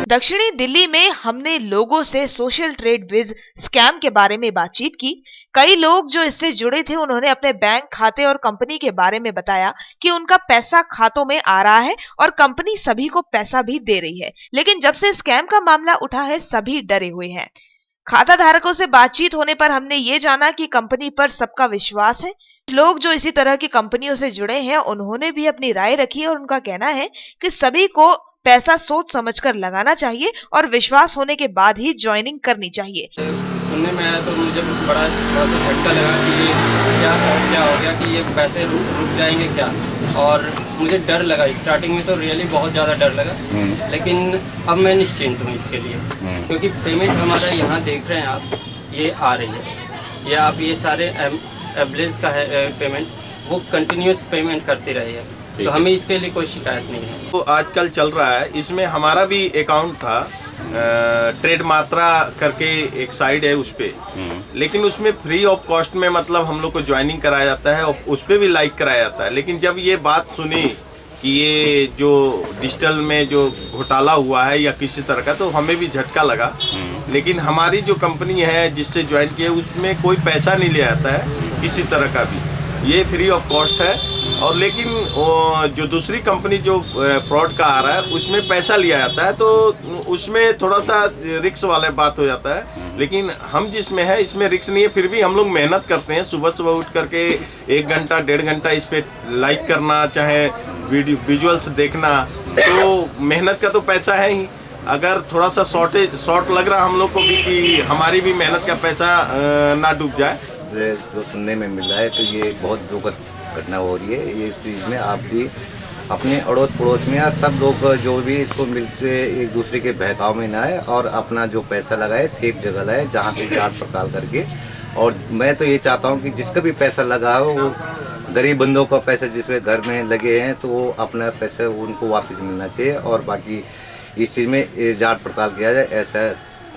दक्षिणी दिल्ली में हमने लोगों से सोशल ट्रेड विज स्कैम के बारे में बातचीत की। कई लोग जो इससे जुड़े थे उन्होंने अपने बैंक खाते और कंपनी के बारे में बताया कि उनका पैसा खातों में आ रहा है और कंपनी सभी को पैसा भी दे रही है। लेकिन जब से स्कैम का मामला उठा है सभी डरे हुए हैं। खाता धारकों से बातचीत होने पर हमने ये जाना कि कंपनी पर सबका विश्वास है। लोग जो इसी तरह की कंपनियों से जुड़े हैं उन्होंने भी अपनी राय रखी है और उनका कहना है कि सभी को पैसा सोच समझकर लगाना चाहिए और विश्वास होने के बाद ही ज्वाइनिंग करनी चाहिए। सुनने में आया तो मुझे बड़ा झटका लगा कि ये क्या हो गया कि ये पैसे रुक जाएंगे क्या, और मुझे डर लगा। स्टार्टिंग में तो रियली बहुत ज़्यादा डर लगा, लेकिन अब मैं निश्चिंत हूँ इसके लिए, क्योंकि पेमेंट हमारा यहाँ देख रहे हैं आप, ये आ रही है। ये आप ये सारे एवरेज का है पेमेंट, वो कंटिन्यूस पेमेंट करती रही है, तो हमें इसके लिए कोई शिकायत नहीं है। तो आजकल चल रहा है, इसमें हमारा भी अकाउंट था, ट्रेड मात्रा करके एक साइड है उस पे, लेकिन उसमें फ्री ऑफ कॉस्ट में मतलब हम लोग को ज्वाइनिंग कराया जाता है और उस पे भी लाइक कराया जाता है। लेकिन जब ये बात सुनी कि ये जो डिजिटल में जो घोटाला हुआ है या किसी तरह का, तो हमें भी झटका लगा। लेकिन हमारी जो कंपनी है जिससे ज्वाइन किया उसमें कोई पैसा नहीं लिया जाता है किसी तरह का भी, ये फ्री ऑफ कॉस्ट है। और लेकिन जो दूसरी कंपनी जो फ्रॉड का आ रहा है उसमें पैसा लिया जाता है, तो उसमें थोड़ा सा रिक्स वाला बात हो जाता है। लेकिन हम जिसमें है इसमें रिक्स नहीं है, फिर भी हम लोग मेहनत करते हैं। सुबह सुबह उठ करके 1 घंटा 1.5 घंटा इस पे लाइक करना, चाहे विजुअल्स देखना, तो मेहनत का तो पैसा है ही। अगर थोड़ा सा शॉर्ट लग रहा हम लोग को भी कि हमारी भी मेहनत का पैसा ना डूब जाए। जो सुनने में मिल रहा है तो ये बहुत दुखद घटना हो रही है। ये इस चीज़ में आप भी अपने अड़ोस पड़ोस में या सब लोग जो भी इसको मिलके एक दूसरे के बहकाव में ना आए और अपना जो पैसा लगाए सेफ जगह लाए जहाँ पे जांच पड़ताल करके। और मैं तो ये चाहता हूँ कि जिसका भी पैसा लगा हो वो गरीब बंदों का पैसा जिसमें घर में लगे हैं तो वो अपना पैसा उनको वापस मिलना चाहिए, और बाकी इस चीज़ में जांच पड़ताल किया जाए, ऐसा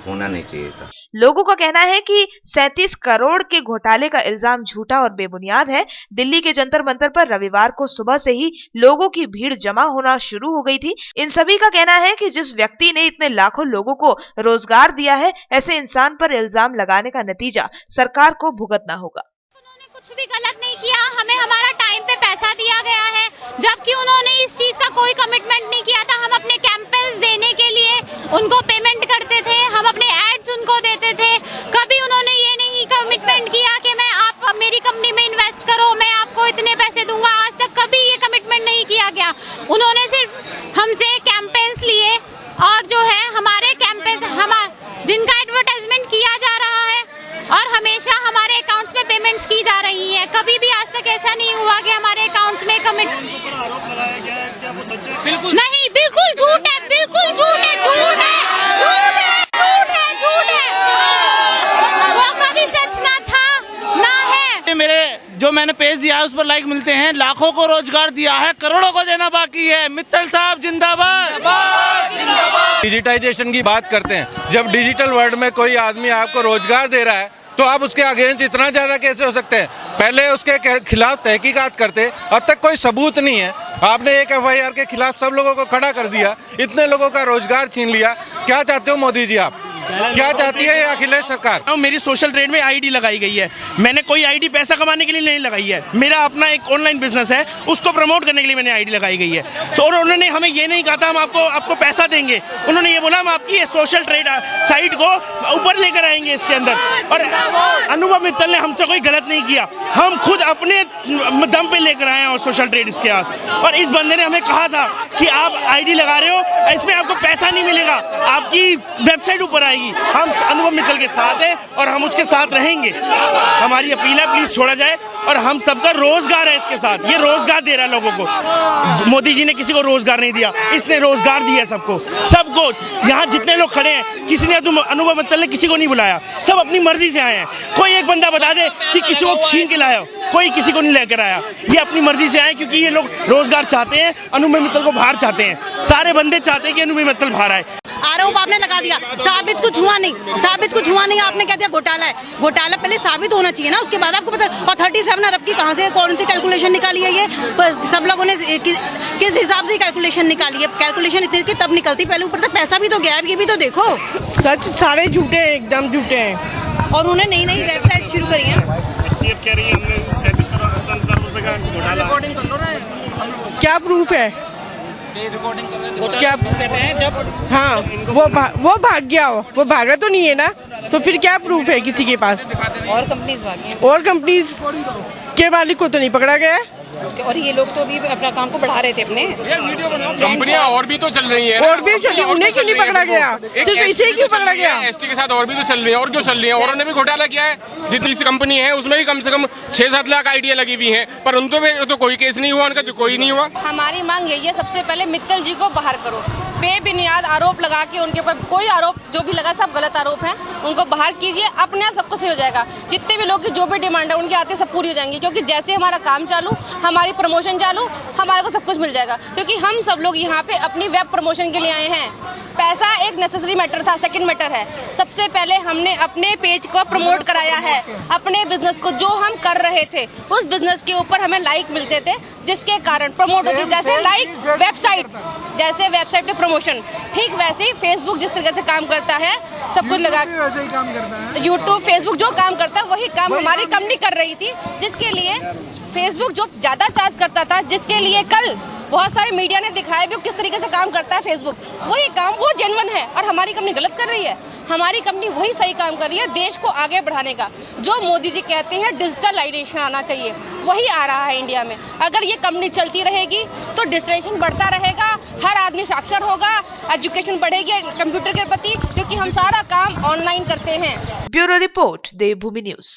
होना नहीं चाहिए था। लोगों का कहना है कि 37 करोड़ के घोटाले का इल्जाम झूठा और बेबुनियाद है। दिल्ली के जंतर मंतर पर रविवार को सुबह से ही लोगों की भीड़ जमा होना शुरू हो गई थी। इन सभी का कहना है कि जिस व्यक्ति ने इतने लाखों लोगों को रोजगार दिया है, ऐसे इंसान पर इल्जाम लगाने का नतीजा सरकार को भुगतना होगा। उन्होंने कुछ भी गलत नहीं किया, हमें हमारा टाइम पे पैसा दिया गया है, जबकि उन्होंने इस चीज का कोई कमिटमेंट नहीं किया था। हम अपने कैंपेन्स देने के लिए उनको पेमेंट करते थे, हम अपने एड्स उनको देते थे। कभी उन्होंने ये नहीं कमिटमेंट किया कि मैं आप मेरी कंपनी में इन्वेस्ट करो, मैं आपको इतने पैसे दूंगा। आज तक कभी ये कमिटमेंट नहीं किया गया। उन्होंने सिर्फ हमसे कैंपेन्स लिए, और जो है हमारे कैंपेन्स जिनका एडवर्टाइजमेंट किया जा रहा है और हमेशा हमारे अकाउंट्स में पेमेंट्स की जा रही है। कभी भी आज तक ऐसा नहीं हुआ कि हमारे अकाउंट्स में नहीं, बिल्कुल झूठ है, बिल्कुल झूठ है, झूठ है, झूठ है, झूठ है, झूठ है। वो कभी सच ना था ना है। मेरे जो मैंने पेज दिया है उस पर लाइक मिलते हैं। लाखों को रोजगार दिया है, करोड़ों को देना बाकी है। मित्तल साहब जिंदाबाद। डिजिटाइजेशन की बात करते हैं, जब डिजिटल वर्ल्ड में कोई आदमी आपको रोजगार दे रहा है तो आप उसके अगेंस्ट इतना ज्यादा कैसे हो सकते हैं? पहले उसके खिलाफ तहकीकात करते, अब तक कोई सबूत नहीं है। आपने एक FIR के खिलाफ सब लोगों को खड़ा कर दिया, इतने लोगों का रोजगार छीन लिया। क्या चाहते हो मोदी जी, आप क्या चाहती है ये अखिलेश सरकार? मेरी सोशल ट्रेड में आईडी लगाई गई है। मैंने कोई आईडी पैसा कमाने के लिए नहीं लगाई है। मेरा अपना एक ऑनलाइन बिजनेस है, उसको प्रमोट करने के लिए मैंने आईडी लगाई गई है। तो और उन्होंने हमें ये नहीं कहा था हम आपको पैसा देंगे। उन्होंने ये बोला हम आपकी ये सोशल ट्रेड साइट को ऊपर लेकर आएंगे इसके अंदर। और अनुभव मित्तल ने हमसे कोई गलत नहीं किया, हम खुद अपने दम पे लेकर आए हैं और सोशल ट्रेड इसके आस। और इस बंदे ने हमें कहा था कि आप आईडी लगा रहे हो, इसमें आपको पैसा नहीं मिलेगा, आपकी वेबसाइट ऊपर आएगी। हम अनुभव मित्तल के साथ हैं और हम उसके साथ रहेंगे। हमारी अपील है प्लीज छोड़ा जाए, और हम सबका रोजगार है इसके साथ। ये रोजगार दे रहा है लोगों को। मोदी जी ने किसी को रोजगार नहीं दिया, इसने रोजगार दिया सबको। यहाँ जितने लोग खड़े हैं, किसी ने अनुभव मित्तल ने किसी को नहीं बुलाया, सब अपनी मर्जी से आए हैं। कोई एक बंदा बता दे कि किसी को छीन के लाया, कोई किसी को नहीं लेकर आया। ये अपनी मर्जी से आए क्योंकि ये लोग रोजगार चाहते हैं, अनुभव मित्तल को बाहर चाहते हैं। सारे बंदे चाहते हैं कि अनुभव मित्तल बाहर आए। आरोप आपने लगा दिया, साबित कुछ हुआ नहीं, आपने कह दिया घोटाला है। घोटाला पहले साबित होना चाहिए ना, उसके बाद आपको पता। और 37 अरब की कहाँ से कौन सी कैलकुलेशन निकाली है ये? सब लोगों ने किस हिसाब से कैलकुलेशन निकाली है? कैलकुलेशन इतनी की तब निकलती, पहले ऊपर तक पैसा भी तो गया है, ये भी तो देखो। सच सारे झूठे हैं, एकदम झूठे हैं। और उन्होंने नई वेबसाइट शुरू करी है। कह रही है हमने 37 करोड़ रुपए का घोटाला। क्या प्रूफ है? क्या कहते हैं जब हाँ वो भाग गया हो, वो भागा तो नहीं है ना, तो फिर क्या प्रूफ है किसी के पास? और कंपनीज भागी, और कंपनीज के मालिक को तो नहीं पकड़ा गया है। और ये लोग तो भी अपना काम को बढ़ा रहे थे अपने। कंपनियां और भी तो चल रही हैं, और भी चली, उन्हें क्यों नहीं पकड़ा गया? सिर्फ इसे क्यों पकड़ा गया? एसटी के साथ और भी तो चल रही है, और क्यों चल रही है? और उन्होंने भी घोटाला किया है। जितनी सी कंपनी है उसमें भी कम से कम 6-7 लाख आइडिया लगी हुई है, पर उनको भी तो कोई केस नहीं हुआ, उनका तो कोई नहीं हुआ। हमारी मांग यही है, सबसे पहले मित्तल जी को बाहर करो। बेबुनियाद आरोप लगा के उनके ऊपर कोई आरोप जो भी लगा सब गलत आरोप है, उनको बाहर कीजिए, अपने आप सब कुछ सही हो जाएगा। जितने भी लोग की जो भी डिमांड है उनके आते सब पूरी हो जाएंगी, क्योंकि जैसे हमारा काम चालू, हमारी प्रमोशन चालू, हमारे को सब कुछ मिल जाएगा। क्योंकि हम सब लोग यहाँ पे अपनी वेब प्रमोशन के लिए आए हैं। पैसा एक नेसेसरी मैटर था, सेकंड मैटर है। सबसे पहले हमने अपने पेज को प्रमोट कराया है, अपने बिजनेस को जो हम कर रहे थे उस बिजनेस के ऊपर हमें लाइक मिलते थे, जिसके कारण प्रमोट होती, जैसे लाइक वेबसाइट, जैसे वेबसाइट पे प्रमोशन, ठीक वैसे ही फेसबुक जिस तरीके से काम करता है, सब कुछ लगा यूट्यूब फेसबुक जो काम करता है वही काम हमारी कंपनी कर रही थी, जिसके लिए फेसबुक जो ज्यादा चार्ज करता था, जिसके लिए कल बहुत सारे मीडिया ने दिखाया भी किस तरीके से काम करता है फेसबुक, वही काम वो जेन्युइन है। और हमारी कंपनी गलत कर रही है, हमारी कंपनी वही सही काम कर रही है देश को आगे बढ़ाने का। जो मोदी जी कहते हैं डिजिटलाइजेशन आना चाहिए, वही आ रहा है इंडिया में। अगर ये कंपनी चलती रहेगी तो डिजिटलाइजेशन बढ़ता रहेगा, हर आदमी साक्षर होगा, एजुकेशन बढ़ेगी कंप्यूटर के प्रति, क्योंकि हम सारा काम ऑनलाइन करते हैं। ब्यूरो रिपोर्ट, देवभूमि न्यूज।